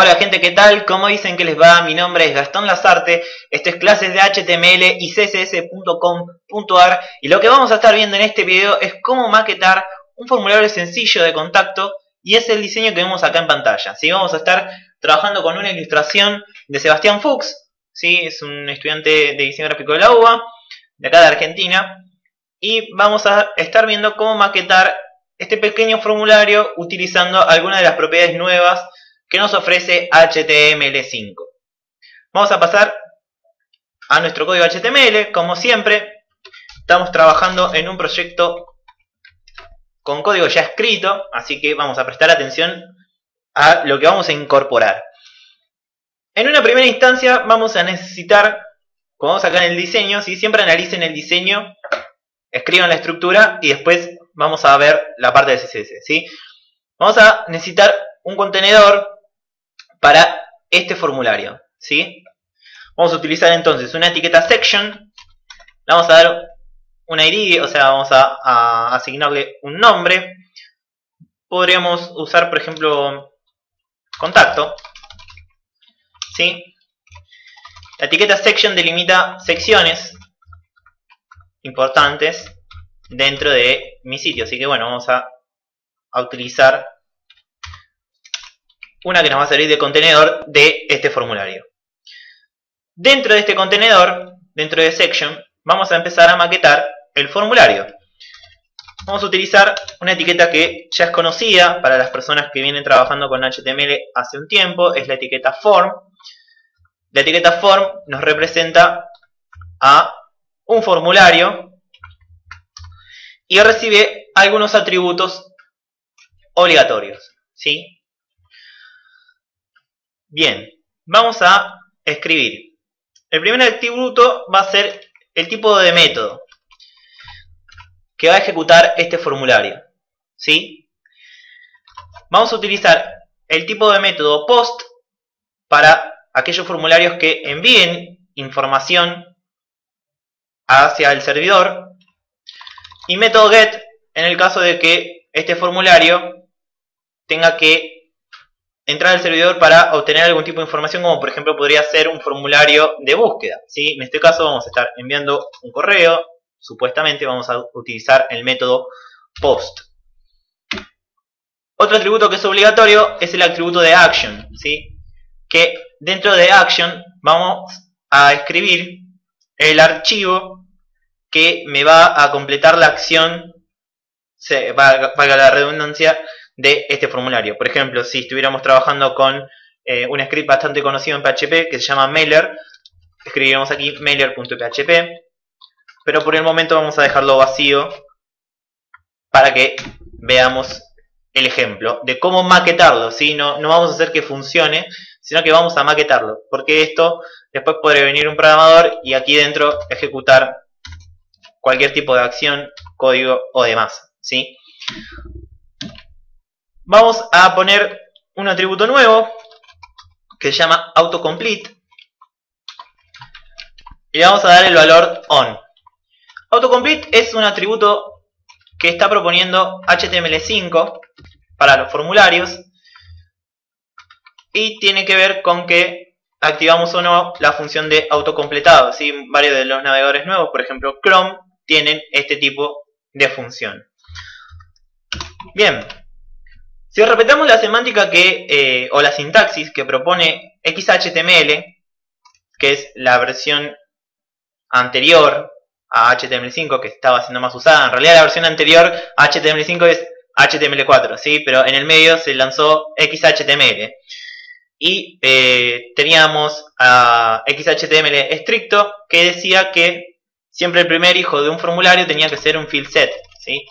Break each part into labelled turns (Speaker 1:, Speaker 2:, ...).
Speaker 1: Hola gente, ¿qué tal? ¿Cómo dicen que les va? Mi nombre es Gastón Lazarte, esto es clases de HTML y css.com.ar y lo que vamos a estar viendo en este video es cómo maquetar un formulario sencillo de contacto y es el diseño que vemos acá en pantalla. ¿Sí? Vamos a estar trabajando con una ilustración de Sebastián Fuchs, ¿sí? Es un estudiante de diseño gráfico de la UBA, de acá de Argentina, y vamos a estar viendo cómo maquetar este pequeño formulario utilizando algunas de las propiedades nuevas que nos ofrece HTML5. Vamos a pasar a nuestro código HTML. Como siempre, estamos trabajando en un proyecto con código ya escrito, así que vamos a prestar atención a lo que vamos a incorporar. En una primera instancia vamos a necesitar, como vamos acá en el diseño, ¿sí? Siempre analicen el diseño, escriban la estructura y después vamos a ver la parte de CSS, ¿sí? Vamos a necesitar un contenedor para este formulario, ¿sí? Vamos a utilizar entonces una etiqueta section, le vamos a dar una ID, o sea, vamos a asignarle un nombre. Podríamos usar, por ejemplo, contacto, ¿sí? La etiqueta section delimita secciones importantes dentro de mi sitio, así que bueno, vamos a utilizar una que nos va a servir de contenedor de este formulario. Dentro de este contenedor, dentro de section, vamos a empezar a maquetar el formulario. Vamos a utilizar una etiqueta que ya es conocida para las personas que vienen trabajando con HTML hace un tiempo, es la etiqueta form. La etiqueta form nos representa a un formulario y recibe algunos atributos obligatorios, ¿sí? Bien, vamos a escribir. El primer atributo va a ser el tipo de método que va a ejecutar este formulario, ¿sí? Vamos a utilizar el tipo de método post para aquellos formularios que envíen información hacia el servidor y método get en el caso de que este formulario tenga que entrar al servidor para obtener algún tipo de información, como por ejemplo podría ser un formulario de búsqueda, ¿sí? En este caso vamos a estar enviando un correo, supuestamente vamos a utilizar el método post. Otro atributo que es obligatorio es el atributo de action, ¿sí? Que dentro de action vamos a escribir el archivo que me va a completar la acción, valga la redundancia, de este formulario. Por ejemplo, si estuviéramos trabajando con un script bastante conocido en PHP que se llama mailer, escribiríamos aquí mailer.php, pero por el momento vamos a dejarlo vacío para que veamos el ejemplo de cómo maquetarlo, ¿sí? No vamos a hacer que funcione, sino que vamos a maquetarlo, porque esto después podría venir un programador y aquí dentro ejecutar cualquier tipo de acción, código o demás, ¿sí? Vamos a poner un atributo nuevo que se llama autocomplete y le vamos a dar el valor on. Autocomplete es un atributo que está proponiendo HTML5 para los formularios y tiene que ver con que activamos o no la función de autocompletado, ¿sí? Varios de los navegadores nuevos, por ejemplo Chrome, tienen este tipo de función. Bien. Si respetamos la semántica o la sintaxis que propone XHTML, que es la versión anterior a HTML5 que estaba siendo más usada, en realidad la versión anterior a HTML5 es HTML4, ¿sí? Pero en el medio se lanzó XHTML. Y teníamos a XHTML estricto que decía que siempre el primer hijo de un formulario tenía que ser un field set, ¿sí?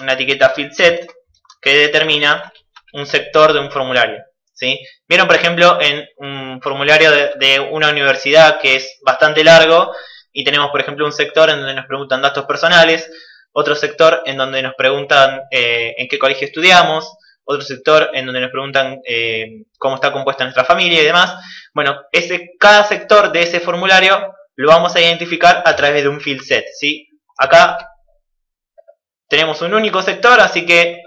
Speaker 1: Una etiqueta field set que determina un sector de un formulario, ¿sí? Vieron, por ejemplo, en un formulario de una universidad que es bastante largo y tenemos, por ejemplo, un sector en donde nos preguntan datos personales, otro sector en donde nos preguntan en qué colegio estudiamos, otro sector en donde nos preguntan cómo está compuesta nuestra familia y demás. Bueno, cada sector de ese formulario lo vamos a identificar a través de un field set, ¿sí? Acá tenemos un único sector, así que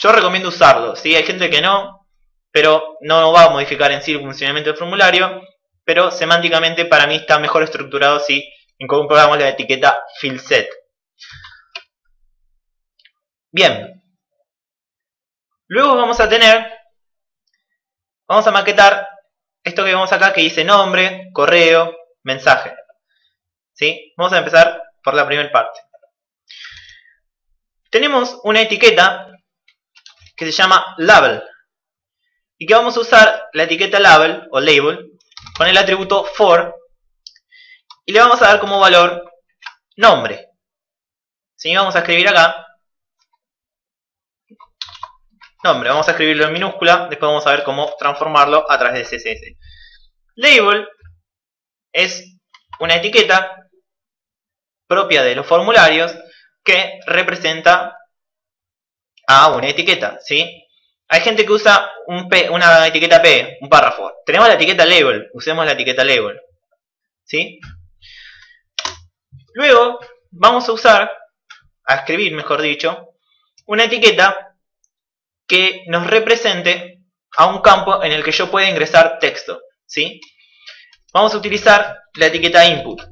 Speaker 1: yo recomiendo usarlo, ¿sí? Hay gente que no, pero no va a modificar en sí el funcionamiento del formulario, pero semánticamente para mí está mejor estructurado si incorporamos la etiqueta fieldSet. Bien, luego vamos a maquetar esto que vemos acá que dice nombre, correo, mensaje. ¿Sí? Vamos a empezar por la primera parte. Tenemos una etiqueta que se llama label y que vamos a usar la etiqueta label o label con el atributo for y le vamos a dar como valor nombre. ¿Sí? Vamos a escribir acá nombre, vamos a escribirlo en minúscula, después vamos a ver cómo transformarlo a través de CSS. Label es una etiqueta propia de los formularios que representa a una etiqueta, ¿sí? Hay gente que usa una etiqueta P, un párrafo. Tenemos la etiqueta label, usemos la etiqueta label, ¿sí? Luego vamos a escribir, mejor dicho, una etiqueta que nos represente a un campo en el que yo pueda ingresar texto, ¿sí? Vamos a utilizar la etiqueta input,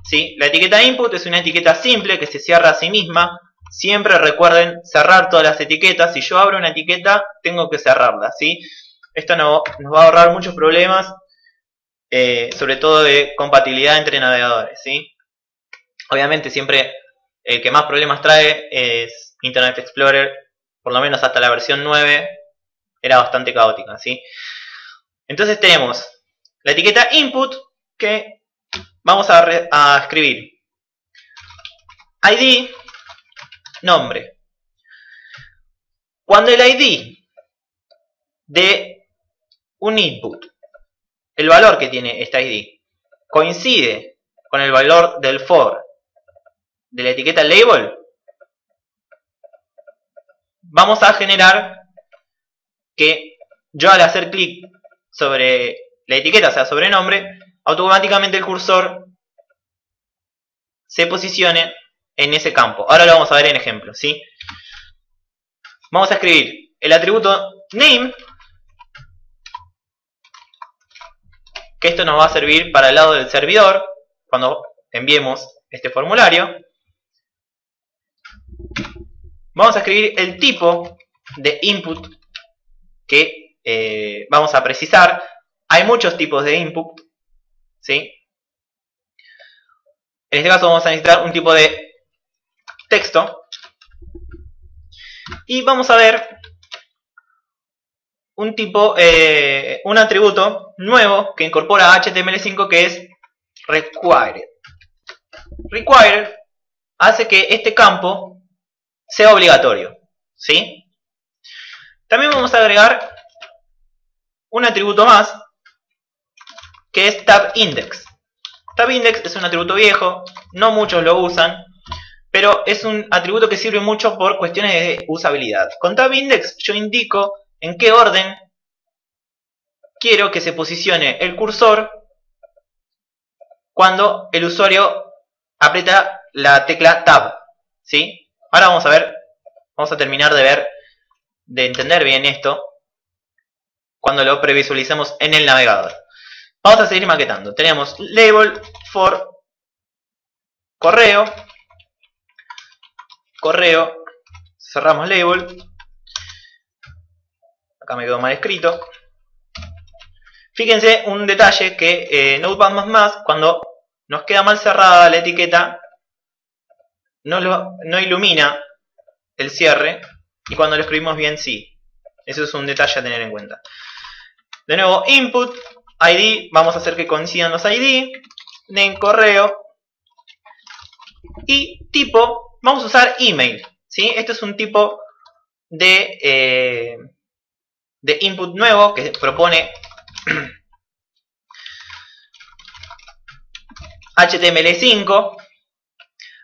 Speaker 1: ¿sí? La etiqueta input es una etiqueta simple que se cierra a sí misma. Siempre recuerden cerrar todas las etiquetas. Si yo abro una etiqueta, tengo que cerrarla, ¿sí? Esto nos va a ahorrar muchos problemas, sobre todo de compatibilidad entre navegadores, ¿sí? Obviamente siempre el que más problemas trae es Internet Explorer. Por lo menos hasta la versión 9 era bastante caótica, ¿sí? Entonces tenemos la etiqueta input que vamos a escribir ID, nombre. Cuando el ID de un input, el valor que tiene esta ID, coincide con el valor del for de la etiqueta label, vamos a generar que yo al hacer clic sobre la etiqueta, o sea, sobre nombre, automáticamente el cursor se posicione en ese campo. Ahora lo vamos a ver en ejemplo, ¿sí? Vamos a escribir el atributo name, que esto nos va a servir para el lado del servidor cuando enviemos este formulario. Vamos a escribir el tipo de input que vamos a precisar. Hay muchos tipos de input, ¿sí? En este caso vamos a necesitar un tipo de texto. Y vamos a ver un atributo nuevo que incorpora HTML5 que es required. Required hace que este campo sea obligatorio, ¿sí? También vamos a agregar un atributo más que es tabIndex. TabIndex es un atributo viejo, no muchos lo usan, pero es un atributo que sirve mucho por cuestiones de usabilidad. Con tabIndex yo indico en qué orden quiero que se posicione el cursor cuando el usuario aprieta la tecla Tab, ¿sí? Ahora vamos a terminar de entender bien esto cuando lo previsualicemos en el navegador. Vamos a seguir maquetando. Tenemos label for correo, cerramos label. Acá me quedó mal escrito. Fíjense un detalle que Notepad++, cuando nos queda mal cerrada la etiqueta, no ilumina el cierre, y cuando lo escribimos bien sí. Eso es un detalle a tener en cuenta. De nuevo, input, ID, vamos a hacer que coincidan los ID, name correo, y tipo, vamos a usar email, ¿sí? Este es un tipo de input nuevo que propone HTML5,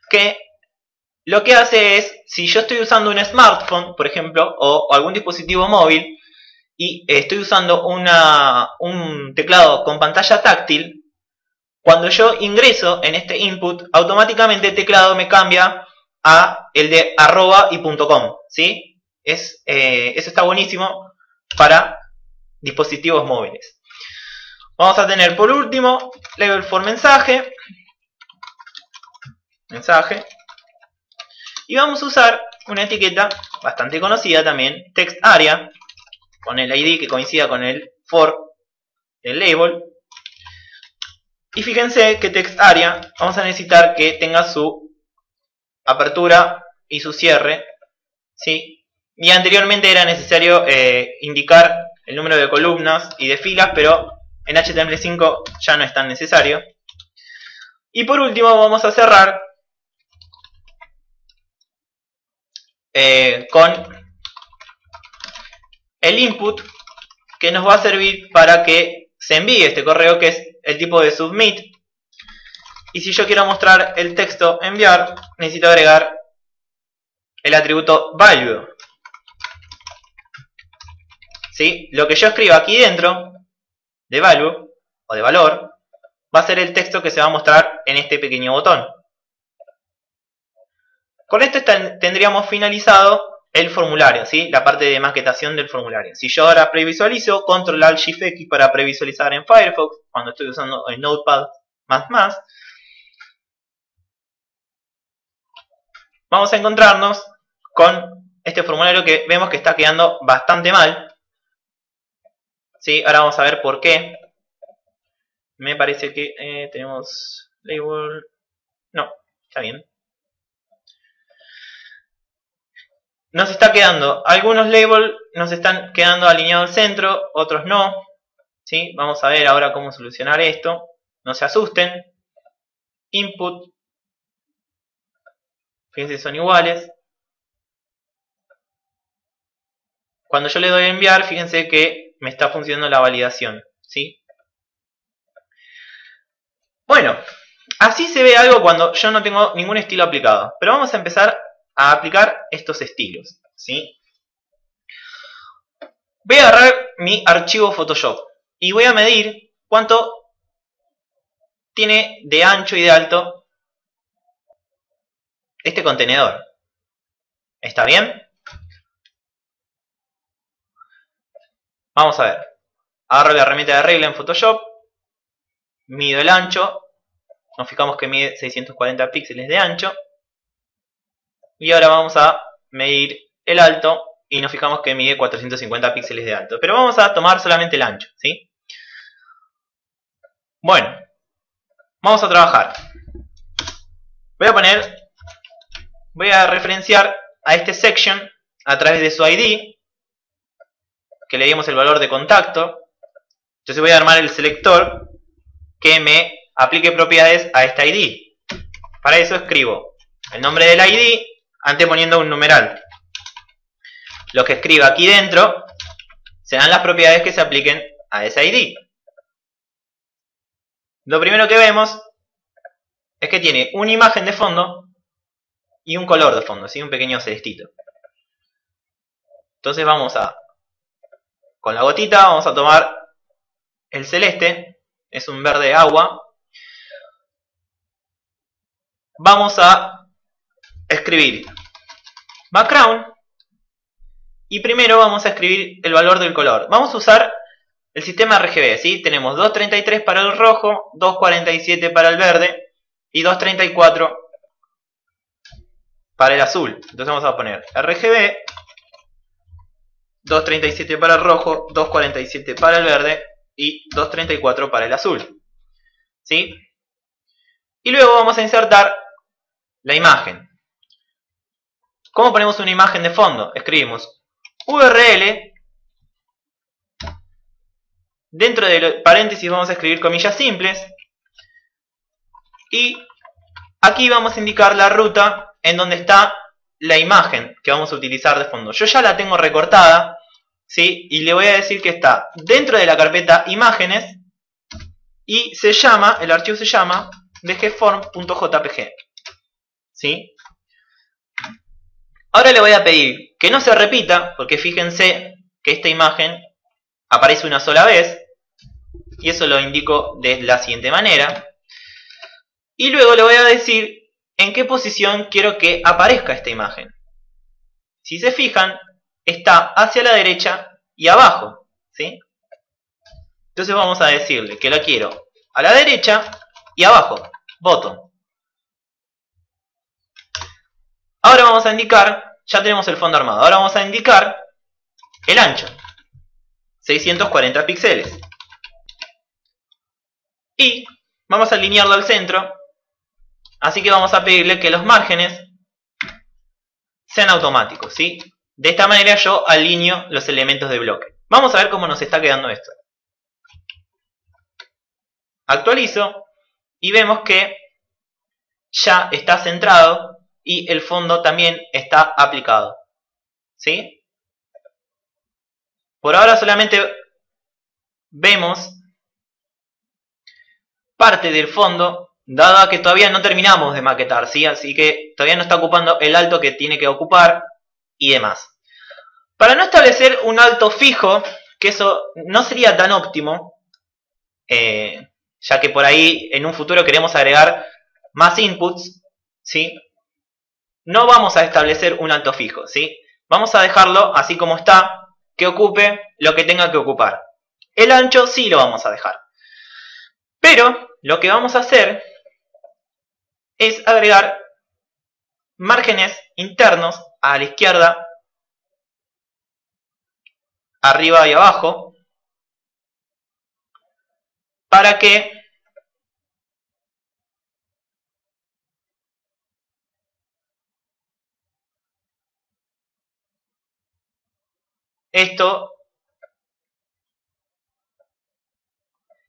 Speaker 1: que lo que hace es, si yo estoy usando un smartphone, por ejemplo, o algún dispositivo móvil, y estoy usando un teclado con pantalla táctil, cuando yo ingreso en este input, automáticamente el teclado me cambia a el de @ y .com, ¿sí? Eso está buenísimo para dispositivos móviles. Vamos a tener por último label for mensaje. Y vamos a usar una etiqueta bastante conocida también, TextArea, con el ID que coincida con el for del label. Y fíjense que TextArea vamos a necesitar que tenga su apertura y su cierre, ¿sí? Y anteriormente era necesario indicar el número de columnas y de filas, pero en HTML5 ya no es tan necesario. Y por último vamos a cerrar con el input, que nos va a servir para que se envíe este correo, que es el tipo de submit. Y si yo quiero mostrar el texto enviar, necesito agregar el atributo value. ¿Sí? Lo que yo escriba aquí dentro de value o de valor va a ser el texto que se va a mostrar en este pequeño botón. Con esto tendríamos finalizado el formulario, ¿sí? La parte de maquetación del formulario. Si yo ahora previsualizo, Control Alt Shift X para previsualizar en Firefox, cuando estoy usando el Notepad++, vamos a encontrarnos con este formulario que vemos que está quedando bastante mal. ¿Sí? Ahora vamos a ver por qué. Me parece que tenemos label. No, está bien. Nos está quedando, algunos labels nos están quedando alineados al centro, otros no. ¿Sí? Vamos a ver ahora cómo solucionar esto. No se asusten. Input. Fíjense, son iguales. Cuando yo le doy a enviar, fíjense que me está funcionando la validación, ¿sí? Bueno, así se ve algo cuando yo no tengo ningún estilo aplicado. Pero vamos a empezar a aplicar estos estilos, ¿sí? Voy a agarrar mi archivo Photoshop y voy a medir cuánto tiene de ancho y de alto este contenedor. ¿Está bien? Vamos a ver. Agarro la herramienta de regla en Photoshop, mido el ancho, nos fijamos que mide 640 píxeles de ancho, y ahora vamos a medir el alto y nos fijamos que mide 450 píxeles de alto. Pero vamos a tomar solamente el ancho, ¿sí? Bueno, vamos a trabajar. Voy a referenciar a este section a través de su ID, que le dimos el valor de contacto. Entonces voy a armar el selector que me aplique propiedades a esta ID. Para eso escribo el nombre del ID anteponiendo un numeral. Lo que escriba aquí dentro serán las propiedades que se apliquen a esa ID. Lo primero que vemos es que tiene una imagen de fondo y un color de fondo, ¿sí? Un pequeño celestito. Entonces con la gotita vamos a tomar el celeste, es un verde agua. Vamos a escribir background y primero vamos a escribir el valor del color. Vamos a usar el sistema RGB, ¿sí? Tenemos 233 para el rojo, 247 para el verde y 234 para el azul. Entonces vamos a poner RGB, 237 para el rojo, 247 para el verde y 234 para el azul, ¿sí? Y luego vamos a insertar la imagen. ¿Cómo ponemos una imagen de fondo? Escribimos URL, dentro de paréntesis vamos a escribir comillas simples y aquí vamos a indicar la ruta en donde está la imagen que vamos a utilizar de fondo. Yo ya la tengo recortada, ¿sí? Y le voy a decir que está dentro de la carpeta imágenes y el archivo se llama dgform.jpg, ¿sí? Ahora le voy a pedir que no se repita, porque fíjense que esta imagen aparece una sola vez, y eso lo indico de la siguiente manera. Y luego le voy a decir en qué posición quiero que aparezca esta imagen. Si se fijan, está hacia la derecha y abajo, ¿sí? Entonces vamos a decirle que lo quiero a la derecha y abajo, bottom. Ahora vamos a indicar, ya tenemos el fondo armado, ahora vamos a indicar el ancho, 640 píxeles. Y vamos a alinearlo al centro, así que vamos a pedirle que los márgenes sean automáticos, ¿sí? De esta manera yo alineo los elementos de bloque. Vamos a ver cómo nos está quedando esto. Actualizo y vemos que ya está centrado y el fondo también está aplicado, ¿sí? Por ahora solamente vemos parte del fondo, dado a que todavía no terminamos de maquetar, ¿sí? Así que todavía no está ocupando el alto que tiene que ocupar y demás. Para no establecer un alto fijo, que eso no sería tan óptimo, ya que por ahí en un futuro queremos agregar más inputs, ¿sí? No vamos a establecer un alto fijo, ¿sí? Vamos a dejarlo así como está, que ocupe lo que tenga que ocupar. El ancho sí lo vamos a dejar. Pero lo que vamos a hacer es agregar márgenes internos a la izquierda, arriba y abajo, para que esto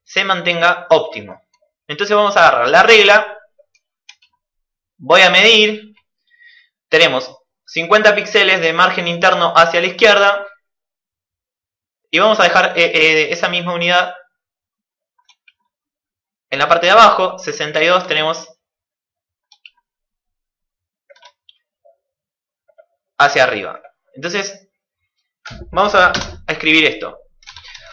Speaker 1: se mantenga óptimo. Entonces vamos a agarrar la regla, voy a medir, tenemos 50 píxeles de margen interno hacia la izquierda y vamos a dejar esa misma unidad en la parte de abajo, 62 tenemos hacia arriba. Entonces vamos a escribir esto.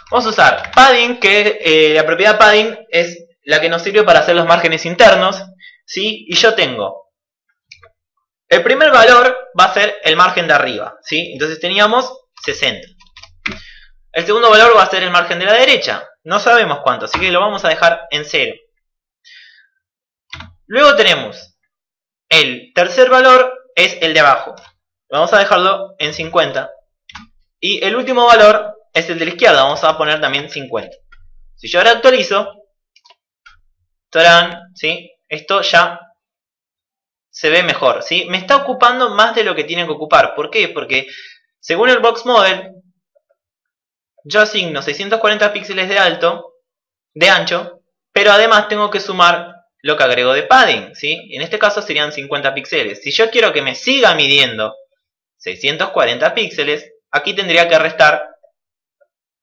Speaker 1: Vamos a usar padding, que la propiedad padding es la que nos sirve para hacer los márgenes internos, ¿sí? Y yo tengo el primer valor va a ser el margen de arriba, ¿sí? Entonces teníamos 60. El segundo valor va a ser el margen de la derecha. No sabemos cuánto, así que lo vamos a dejar en 0. Luego tenemos el tercer valor, es el de abajo. Vamos a dejarlo en 50. Y el último valor es el de la izquierda. Vamos a poner también 50. Si yo ahora actualizo, ¡tarán! ¿Sí? Esto ya se ve mejor, ¿sí? Me está ocupando más de lo que tiene que ocupar. ¿Por qué? Porque según el box model, yo asigno 640 píxeles de ancho, pero además tengo que sumar lo que agrego de padding, ¿sí? En este caso serían 50 píxeles. Si yo quiero que me siga midiendo 640 píxeles, aquí tendría que restar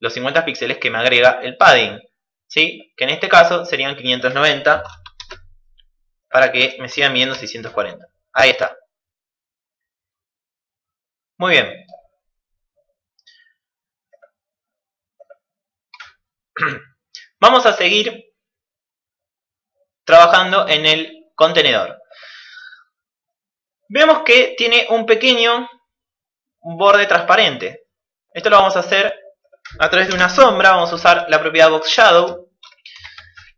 Speaker 1: los 50 píxeles que me agrega el padding, ¿sí? Que en este caso serían 590 para que me siga midiendo 640. Ahí está. Muy bien. Vamos a seguir trabajando en el contenedor. Vemos que tiene un pequeño borde transparente. Esto lo vamos a hacer a través de una sombra. Vamos a usar la propiedad box shadow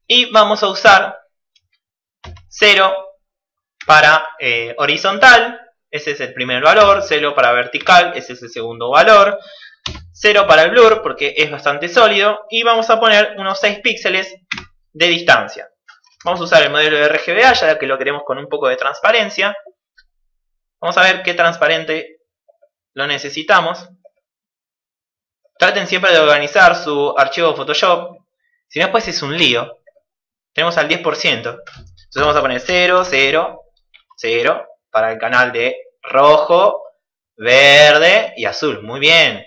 Speaker 1: y vamos a usar 0 para horizontal, ese es el primer valor, 0 para vertical, ese es el segundo valor, 0 para el blur porque es bastante sólido y vamos a poner unos 6 píxeles de distancia. Vamos a usar el modelo de RGBA ya que lo queremos con un poco de transparencia. Vamos a ver qué transparente lo necesitamos. Traten siempre de organizar su archivo Photoshop, si no después es un lío. Tenemos al 10%. Entonces vamos a poner 0, 0, 0 para el canal de rojo, verde y azul. Muy bien.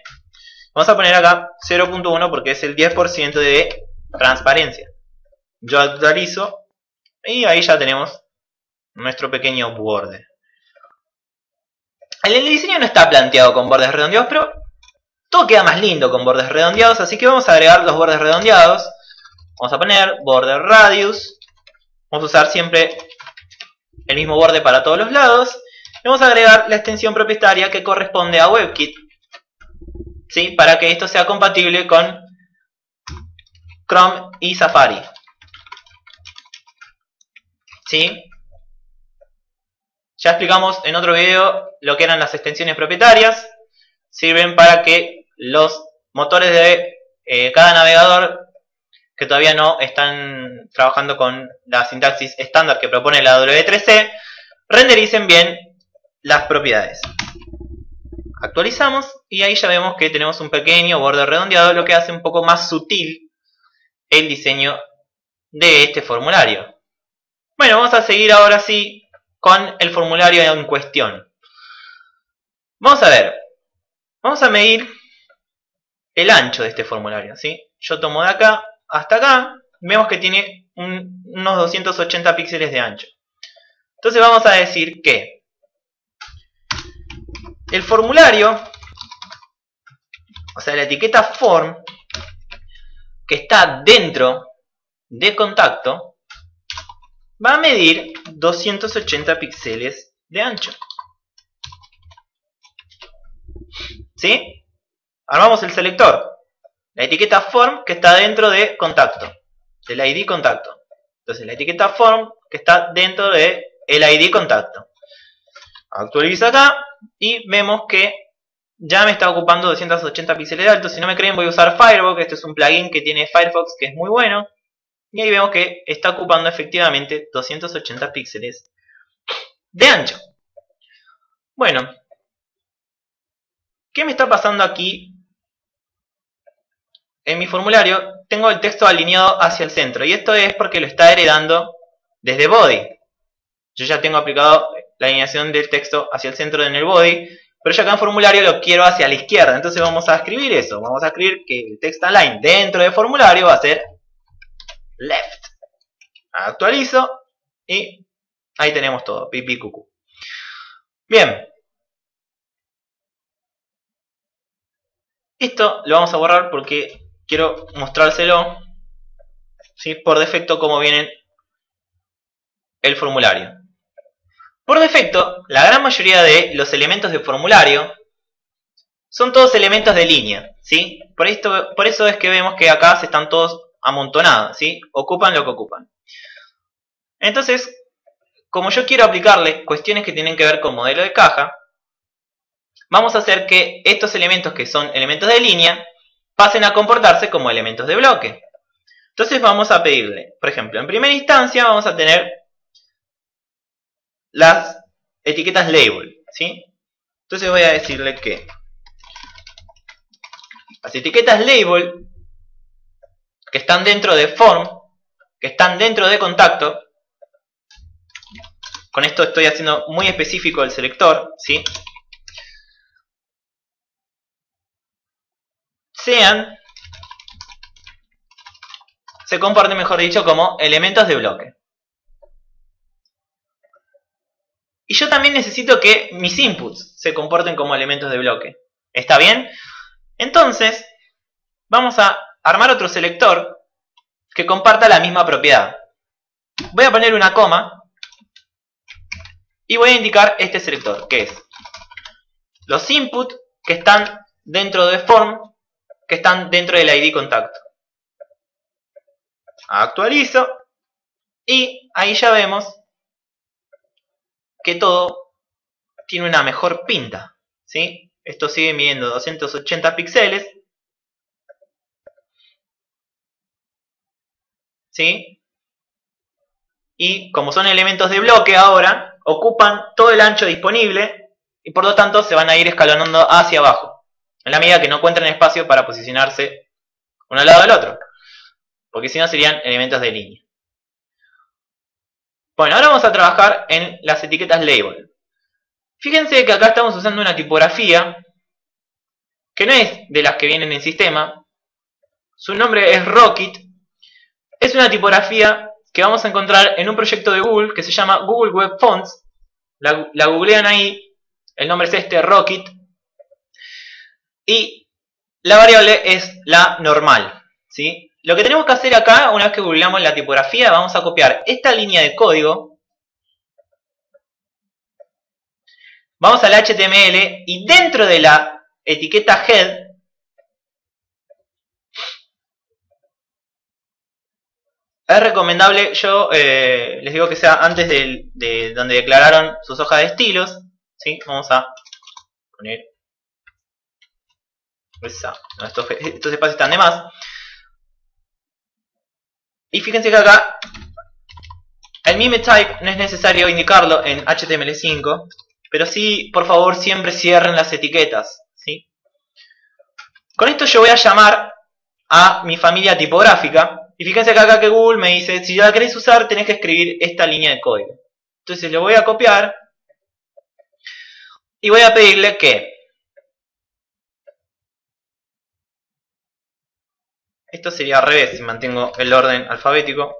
Speaker 1: Vamos a poner acá 0.1 porque es el 10% de transparencia. Yo actualizo y ahí ya tenemos nuestro pequeño borde. El diseño no está planteado con bordes redondeados, pero todo queda más lindo con bordes redondeados, así que vamos a agregar los bordes redondeados. Vamos a poner border radius. Vamos a usar siempre el mismo borde para todos los lados. Y vamos a agregar la extensión propietaria que corresponde a WebKit, ¿sí? Para que esto sea compatible con Chrome y Safari. ¿Sí? Ya explicamos en otro video lo que eran las extensiones propietarias. Sirven para que los motores de cada navegador que todavía no están trabajando con la sintaxis estándar que propone la W3C, rendericen bien las propiedades. Actualizamos y ahí ya vemos que tenemos un pequeño borde redondeado, lo que hace un poco más sutil el diseño de este formulario. Bueno, vamos a seguir ahora sí con el formulario en cuestión. Vamos a ver, vamos a medir el ancho de este formulario, ¿sí? Yo tomo de acá hasta acá, vemos que tiene unos 280 píxeles de ancho. Entonces vamos a decir que el formulario, o sea la etiqueta form, que está dentro de contacto, va a medir 280 píxeles de ancho. ¿Sí? Armamos el selector. La etiqueta form que está dentro de contacto, del ID contacto. Entonces la etiqueta form que está dentro de el ID contacto. Actualizo acá y vemos que ya me está ocupando 280 píxeles de alto. Si no me creen, voy a usar Firebox. Este es un plugin que tiene Firefox que es muy bueno. Y ahí vemos que está ocupando efectivamente 280 píxeles de ancho. Bueno, ¿qué me está pasando aquí? En mi formulario tengo el texto alineado hacia el centro. Y esto es porque lo está heredando desde body. Yo ya tengo aplicado la alineación del texto hacia el centro en el body. Pero yo acá en formulario lo quiero hacia la izquierda. Entonces vamos a escribir eso. Vamos a escribir que el text align dentro de formulario va a ser left. Actualizo. Y ahí tenemos todo. Pipí cucú. Bien. Esto lo vamos a borrar porque quiero mostrárselo, ¿sí? Por defecto como viene el formulario. Por defecto, la gran mayoría de los elementos de formulario son todos elementos de línea, ¿sí? Por eso es que vemos que acá se están todos amontonados, ¿sí? Ocupan lo que ocupan. Entonces, como yo quiero aplicarle cuestiones que tienen que ver con modelo de caja, vamos a hacer que estos elementos que son elementos de línea pasen a comportarse como elementos de bloque. Entonces vamos a pedirle, por ejemplo, en primera instancia vamos a tener las etiquetas label, ¿sí? Entonces voy a decirle que las etiquetas label que están dentro de form, que están dentro de contacto, con esto estoy haciendo muy específico el selector, ¿sí? Se comporten, mejor dicho, como elementos de bloque. Y yo también necesito que mis inputs se comporten como elementos de bloque. ¿Está bien? Entonces, vamos a armar otro selector que comparta la misma propiedad. Voy a poner una coma y voy a indicar este selector, que es los inputs que están dentro de form, que están dentro del ID contacto. Actualizo y ahí ya vemos que todo tiene una mejor pinta, ¿sí? Esto sigue midiendo 280 píxeles, ¿sí? Y como son elementos de bloque ahora, ocupan todo el ancho disponible y por lo tanto se van a ir escalonando hacia abajo, en la medida que no encuentren espacio para posicionarse uno al lado del otro, porque si no serían elementos de línea. Bueno, ahora vamos a trabajar en las etiquetas label. Fíjense que acá estamos usando una tipografía que no es de las que vienen en sistema. Su nombre es Rocket. Es una tipografía que vamos a encontrar en un proyecto de Google que se llama Google Web Fonts. La googlean ahí. El nombre es este, Rocket. Y la variable es la normal, ¿sí? Lo que tenemos que hacer acá, una vez que googleamos la tipografía, vamos a copiar esta línea de código. Vamos al HTML y dentro de la etiqueta head Es recomendable, yo les digo que sea antes de donde declararon sus hojas de estilos. ¿Sí? Vamos a poner esa. No, estos espacios están de más. Y fíjense que acá el meme type no es necesario indicarlo en HTML5, pero sí, por favor, siempre cierren las etiquetas, ¿sí? Con esto yo voy a llamar a mi familia tipográfica. Y fíjense que acá que Google me dice, si ya la queréis usar, tenés que escribir esta línea de código. Entonces lo voy a copiar y voy a pedirle que esto sería al revés si mantengo el orden alfabético.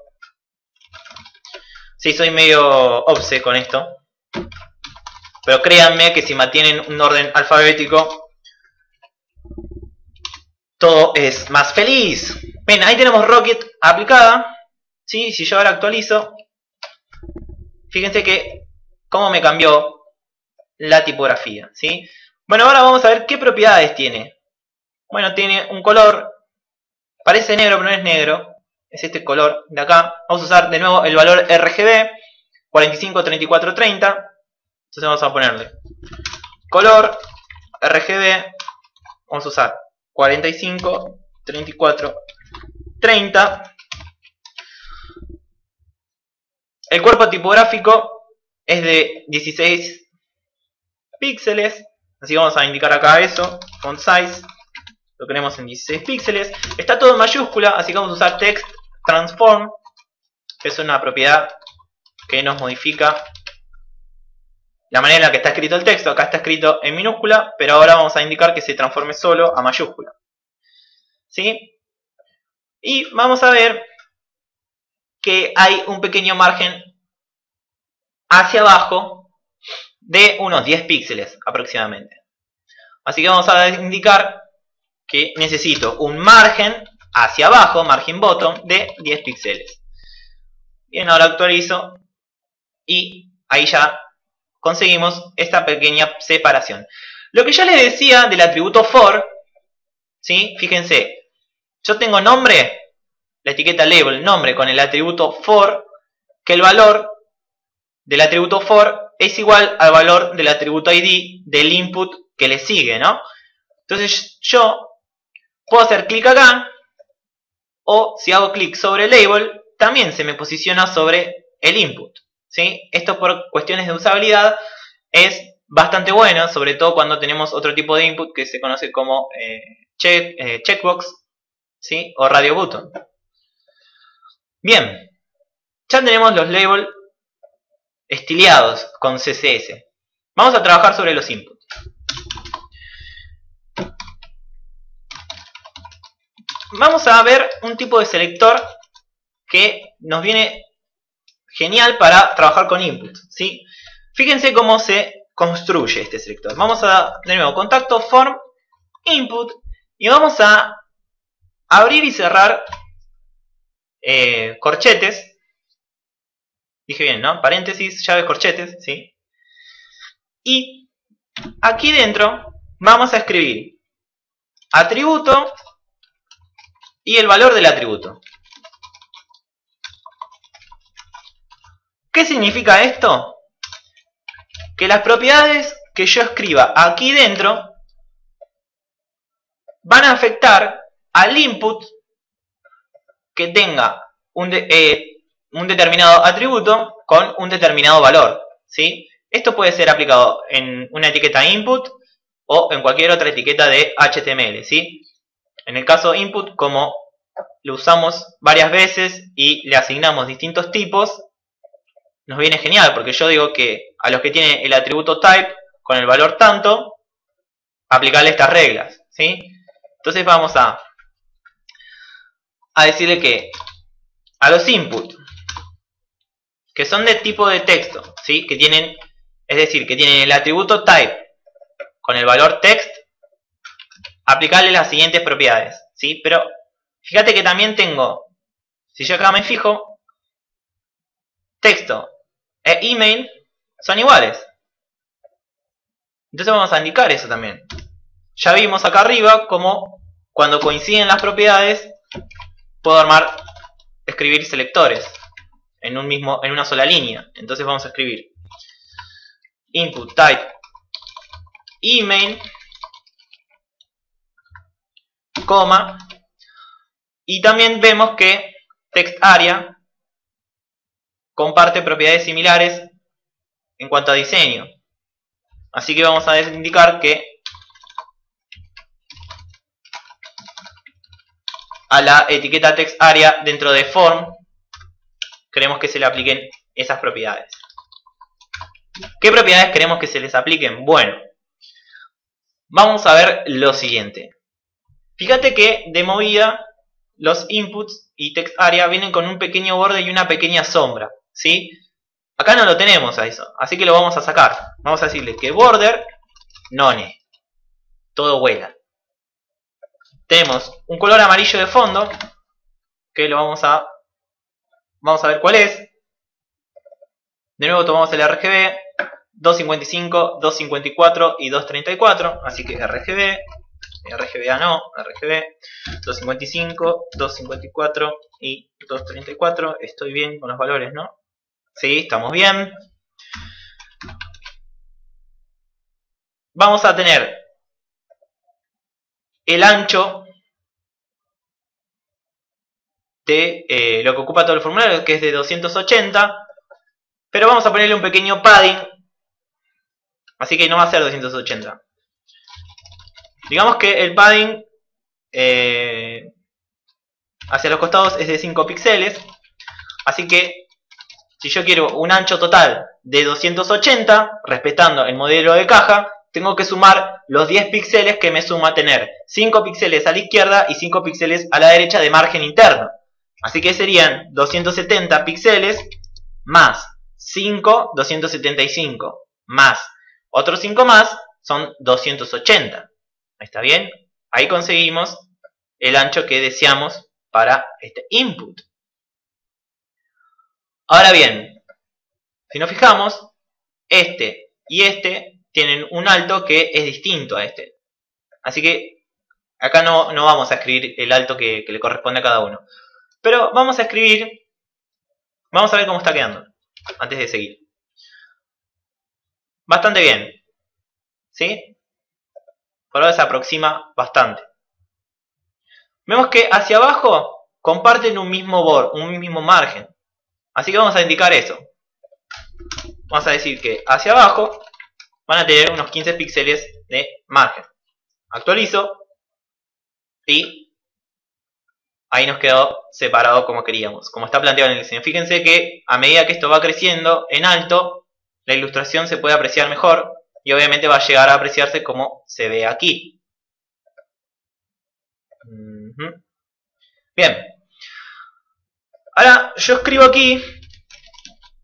Speaker 1: Sí, soy medio obse con esto. Pero créanme que si mantienen un orden alfabético, todo es más feliz. Bien, ahí tenemos Rocket aplicada. ¿Sí? Si yo ahora actualizo, fíjense que cómo me cambió la tipografía. ¿Sí? Bueno, ahora vamos a ver qué propiedades tiene. Bueno, tiene un color. Parece negro, pero no es negro. Es este color de acá. Vamos a usar de nuevo el valor RGB 453430. Entonces vamos a ponerle color RGB. Vamos a usar 453430. El cuerpo tipográfico es de 16 píxeles. Así que vamos a indicar acá eso. Font size. Lo queremos en 16 píxeles. Está todo en mayúscula, así que vamos a usar text transform, que es una propiedad que nos modifica la manera en la que está escrito el texto. Acá está escrito en minúscula, pero ahora vamos a indicar que se transforme solo a mayúscula. ¿Sí? Y vamos a ver que hay un pequeño margen hacia abajo de unos 10 píxeles aproximadamente. Así que vamos a indicar que necesito un margen hacia abajo, margin bottom, de 10 píxeles. Bien, ahora actualizo y ahí ya conseguimos esta pequeña separación. Lo que yo les decía del atributo for, ¿sí? Fíjense, yo tengo nombre, la etiqueta label, nombre con el atributo for, que el valor del atributo for es igual al valor del atributo id del input que le sigue, ¿no? Entonces yo puedo hacer clic acá, o si hago clic sobre label, también se me posiciona sobre el input, ¿sí? Esto por cuestiones de usabilidad es bastante bueno, sobre todo cuando tenemos otro tipo de input que se conoce como checkbox, ¿sí? O radio button. Bien, ya tenemos los labels estileados con CSS. Vamos a trabajar sobre los inputs. Vamos a ver un tipo de selector que nos viene genial para trabajar con input, ¿sí? Fíjense cómo se construye este selector. Vamos a, de nuevo, contacto form input y vamos a abrir y cerrar corchetes. Dije bien, ¿no? Paréntesis, llaves, corchetes, ¿sí? Y aquí dentro vamos a escribir atributo y el valor del atributo. ¿Qué significa esto? Que las propiedades que yo escriba aquí dentro van a afectar al input que tenga un determinado atributo con un determinado valor, ¿sí? Esto puede ser aplicado en una etiqueta input o en cualquier otra etiqueta de HTML, ¿sí? En el caso input, como lo usamos varias veces y le asignamos distintos tipos, nos viene genial, porque yo digo que a los que tienen el atributo type con el valor tanto, aplicarle estas reglas, ¿sí? Entonces vamos a decirle que a los input que son de tipo de texto, ¿sí? Que tienen, es decir, que tienen el atributo type con el valor text, aplicarle las siguientes propiedades, ¿sí? Pero fíjate que también tengo, si yo acá me fijo, texto e email son iguales. Entonces vamos a indicar eso también. Ya vimos acá arriba como cuando coinciden las propiedades puedo armar escribir selectores en una sola línea. Entonces vamos a escribir input type email, coma, y también vemos que TextArea comparte propiedades similares en cuanto a diseño. Así que vamos a indicar que a la etiqueta TextArea dentro de form queremos que se le apliquen esas propiedades. ¿Qué propiedades queremos que se les apliquen? Bueno, vamos a ver lo siguiente. Fíjate que de movida los inputs y TextArea vienen con un pequeño borde y una pequeña sombra, ¿sí? Acá no lo tenemos a eso, así que lo vamos a sacar. Vamos a decirle que border none, todo vuela. Tenemos un color amarillo de fondo, que lo vamos a ver cuál es. De nuevo tomamos el RGB 255, 254 y 234, así que RGB, RGBA no, RGB 255, 254 y 234. Estoy bien con los valores, ¿no? Sí, estamos bien. Vamos a tener el ancho de lo que ocupa todo el formulario, que es de 280, pero vamos a ponerle un pequeño padding, así que no va a ser 280. Digamos que el padding hacia los costados es de 5 píxeles, así que si yo quiero un ancho total de 280, respetando el modelo de caja, tengo que sumar los 10 píxeles que me suma tener 5 píxeles a la izquierda y 5 píxeles a la derecha de margen interno. Así que serían 270 píxeles más 5, 275, más otros 5 más, son 280. ¿Está bien? Ahí conseguimos el ancho que deseamos para este input. Ahora bien, si nos fijamos, este y este tienen un alto que es distinto a este. Así que acá no vamos a escribir el alto que le corresponde a cada uno. Pero vamos a escribir, vamos a ver cómo está quedando, antes de seguir. Bastante bien, ¿sí? Por ahora se aproxima bastante. Vemos que hacia abajo comparten un mismo margen. Así que vamos a indicar eso. Vamos a decir que hacia abajo van a tener unos 15 píxeles de margen. Actualizo y ahí nos quedó separado como queríamos, como está planteado en el diseño. Fíjense que a medida que esto va creciendo en alto, la ilustración se puede apreciar mejor y obviamente va a llegar a apreciarse como se ve aquí. Bien. Ahora yo escribo aquí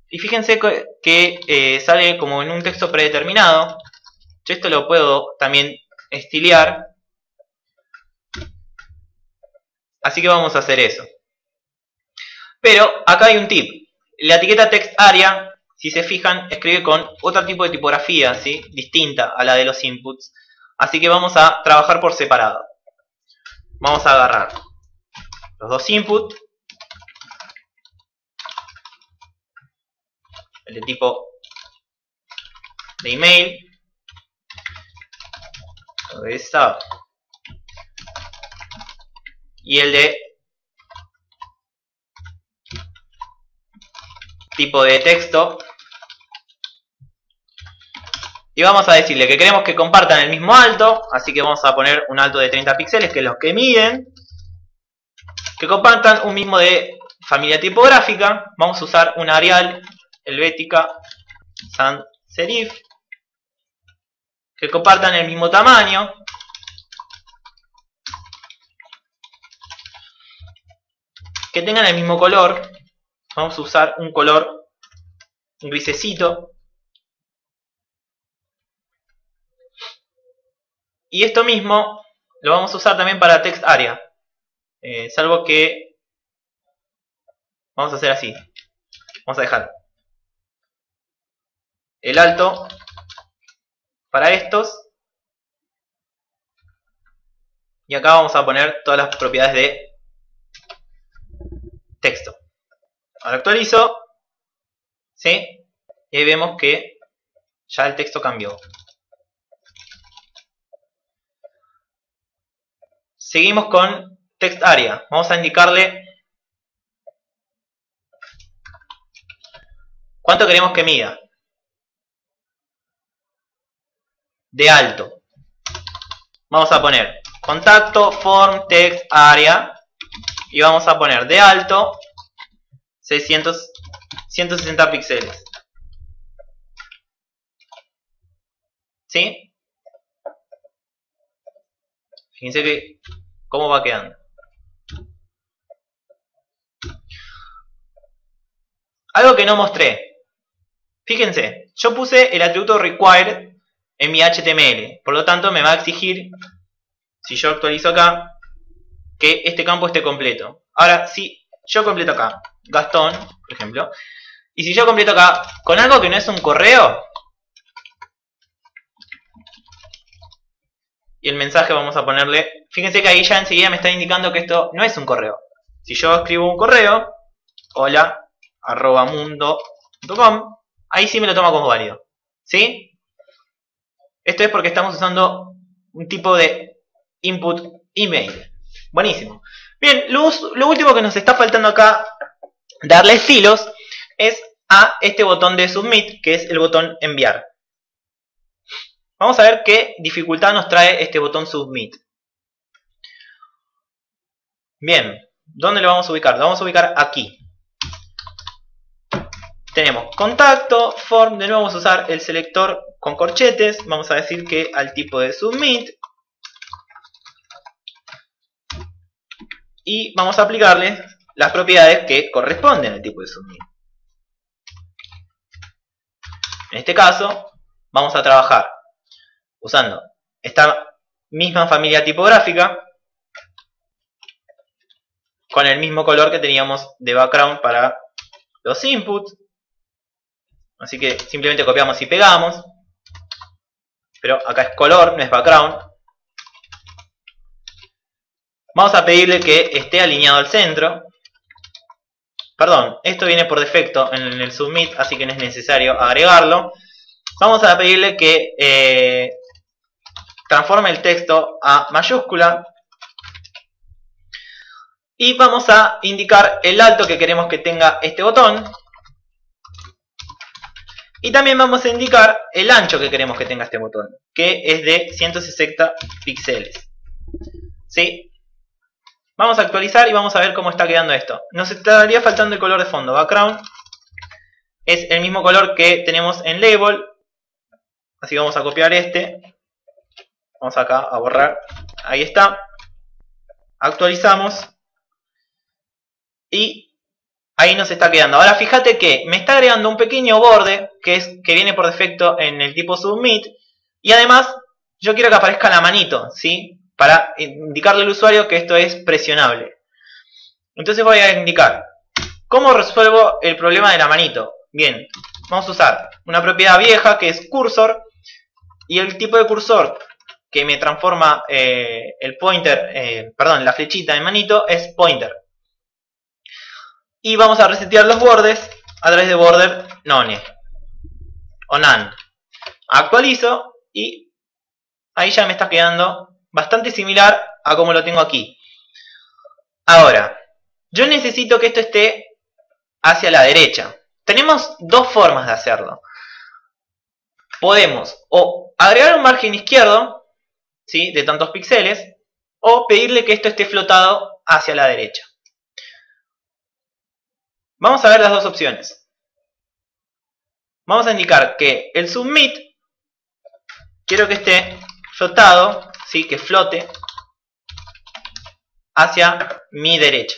Speaker 1: y fíjense que sale como en un texto predeterminado. Yo esto lo puedo también estilear. Así que vamos a hacer eso. Pero acá hay un tip. La etiqueta TextArea, si se fijan, escribe con otro tipo de tipografía, ¿sí? Distinta a la de los inputs. Así que vamos a trabajar por separado. Vamos a agarrar los dos inputs. El de tipo de email. Esta. Y el de tipo de texto. Y vamos a decirle que queremos que compartan el mismo alto. Así que vamos a poner un alto de 30 píxeles, que es los que miden. Que compartan un mismo de familia tipográfica. Vamos a usar un Arial, Helvética, Sans Serif. Que compartan el mismo tamaño. Que tengan el mismo color. Vamos a usar un color grisecito. Y esto mismo lo vamos a usar también para TextArea. Salvo que vamos a hacer así. Vamos a dejar el alto para estos. Y acá vamos a poner todas las propiedades de texto. Ahora actualizo. ¿Sí? Y ahí vemos que ya el texto cambió. Seguimos con text area. Vamos a indicarle cuánto queremos que mida. De alto. Vamos a poner contacto form text area y vamos a poner de alto 160 píxeles. ¿Sí? Fíjense que cómo va quedando. Algo que no mostré. Fíjense, yo puse el atributo required en mi HTML. Por lo tanto me va a exigir, si yo actualizo acá, que este campo esté completo. Ahora, si yo completo acá, Gastón, por ejemplo, y si yo completo acá con algo que no es un correo, y el mensaje vamos a ponerle, fíjense que ahí ya enseguida me está indicando que esto no es un correo. Si yo escribo un correo, hola@mundo.com, ahí sí me lo toma como válido. ¿Sí? Esto es porque estamos usando un tipo de input email. Buenísimo. Bien, lo último que nos está faltando acá darle estilos es a este botón de submit, que es el botón enviar. Vamos a ver qué dificultad nos trae este botón submit. Bien, ¿dónde lo vamos a ubicar? Lo vamos a ubicar aquí. Tenemos contacto, form, de nuevo vamos a usar el selector con corchetes. Vamos a decir que al tipo de submit. Y vamos a aplicarle las propiedades que corresponden al tipo de submit. En este caso, vamos a trabajar usando esta misma familia tipográfica con el mismo color que teníamos de background para los inputs. Así que simplemente copiamos y pegamos. Pero acá es color, no es background. Vamos a pedirle que esté alineado al centro. Perdón, esto viene por defecto en el submit, así que no es necesario agregarlo. Vamos a pedirle que transforme el texto a mayúscula. Y vamos a indicar el alto que queremos que tenga este botón. Y también vamos a indicar el ancho que queremos que tenga este botón, que es de 160 píxeles. ¿Sí? Vamos a actualizar y vamos a ver cómo está quedando esto. Nos estaría faltando el color de fondo. Background es el mismo color que tenemos en label. Así que vamos a copiar este. Vamos acá a borrar. Ahí está. Actualizamos. Y ahí nos está quedando. Ahora fíjate que me está agregando un pequeño borde que viene por defecto en el tipo submit. Y además yo quiero que aparezca la manito, ¿sí? Para indicarle al usuario que esto es presionable. Entonces voy a indicar ¿cómo resuelvo el problema de la manito? Bien, vamos a usar una propiedad vieja que es cursor. Y el tipo de cursor que me transforma el pointer, la flechita en manito es pointer. Y vamos a resetear los bordes a través de border none o none. Actualizo y ahí ya me está quedando bastante similar a como lo tengo aquí. Ahora, yo necesito que esto esté hacia la derecha. Tenemos dos formas de hacerlo. Podemos o agregar un margen izquierdo, ¿sí?, de tantos píxeles, o pedirle que esto esté flotado hacia la derecha. Vamos a ver las dos opciones. Vamos a indicar que el submit quiero que esté flotado, ¿sí?, que flote hacia mi derecha.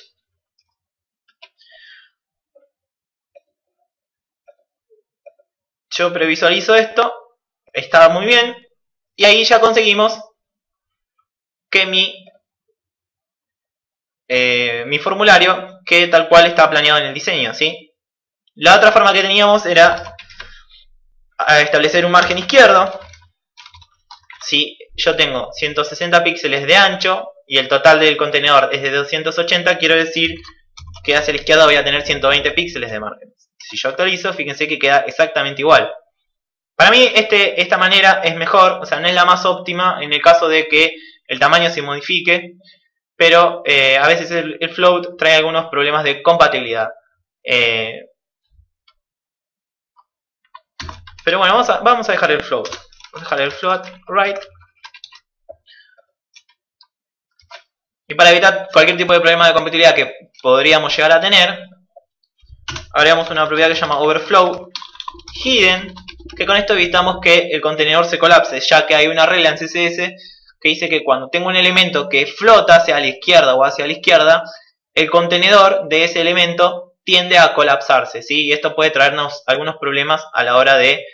Speaker 1: Yo previsualizo esto, está muy bien, y ahí ya conseguimos que mi formulario quede tal cual está planeado en el diseño, ¿sí? La otra forma que teníamos era establecer un margen izquierdo. Si yo tengo 160 píxeles de ancho y el total del contenedor es de 280, quiero decir que hacia la izquierda voy a tener 120 píxeles de margen. Si yo actualizo, fíjense que queda exactamente igual. Para mí esta manera es mejor, o sea, no es la más óptima en el caso de que el tamaño se modifique, pero a veces el float trae algunos problemas de compatibilidad. Pero bueno, vamos a dejar el float. Vamos a dejar el float right. Y para evitar cualquier tipo de problema de compatibilidad que podríamos llegar a tener, agregamos una propiedad que se llama overflow hidden, que con esto evitamos que el contenedor se colapse, ya que hay una regla en CSS que dice que cuando tengo un elemento que flota hacia la izquierda o hacia la izquierda, el contenedor de ese elemento tiende a colapsarse, ¿sí? Y esto puede traernos algunos problemas a la hora de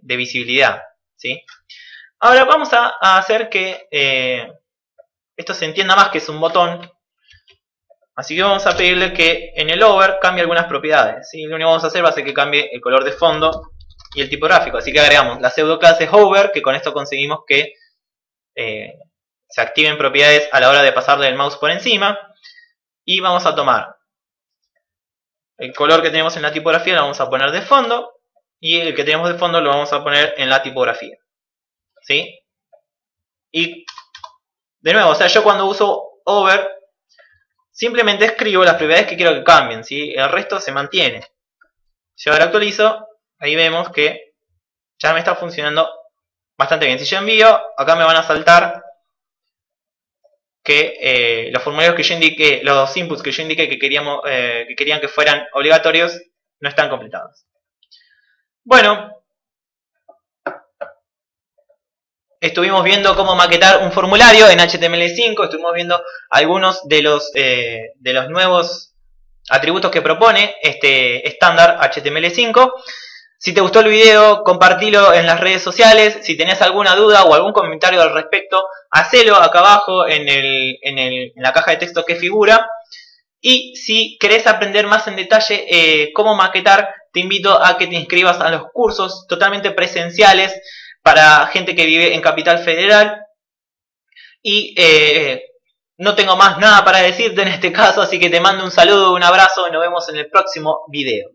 Speaker 1: visibilidad, ¿sí? Ahora vamos a hacer que esto se entienda más que es un botón. Así que vamos a pedirle que en el over cambie algunas propiedades, ¿sí? Lo único que vamos a hacer va a ser que cambie el color de fondo y el tipo gráfico. Así que agregamos la pseudo clase hover, que con esto conseguimos que se activen propiedades a la hora de pasarle el mouse por encima. Y vamos a tomar el color que tenemos en la tipografía, lo vamos a poner de fondo. Y el que tenemos de fondo lo vamos a poner en la tipografía, ¿sí? Y de nuevo, o sea, yo cuando uso over simplemente escribo las propiedades que quiero que cambien, ¿sí? El resto se mantiene. Si ahora actualizo, ahí vemos que ya me está funcionando bastante bien. Si yo envío, acá me van a saltar que los formularios que yo indiqué, los inputs que yo indiqué que querían que fueran obligatorios, no están completados. Bueno, estuvimos viendo cómo maquetar un formulario en HTML5, estuvimos viendo algunos de los nuevos atributos que propone este estándar HTML5. Si te gustó el video, compartilo en las redes sociales. Si tenés alguna duda o algún comentario al respecto, hacelo acá abajo en la caja de texto que figura. Y si querés aprender más en detalle cómo maquetar, te invito a que te inscribas a los cursos totalmente presenciales para gente que vive en Capital Federal. Y no tengo más nada para decirte en este caso, así que te mando un saludo, un abrazo y nos vemos en el próximo video.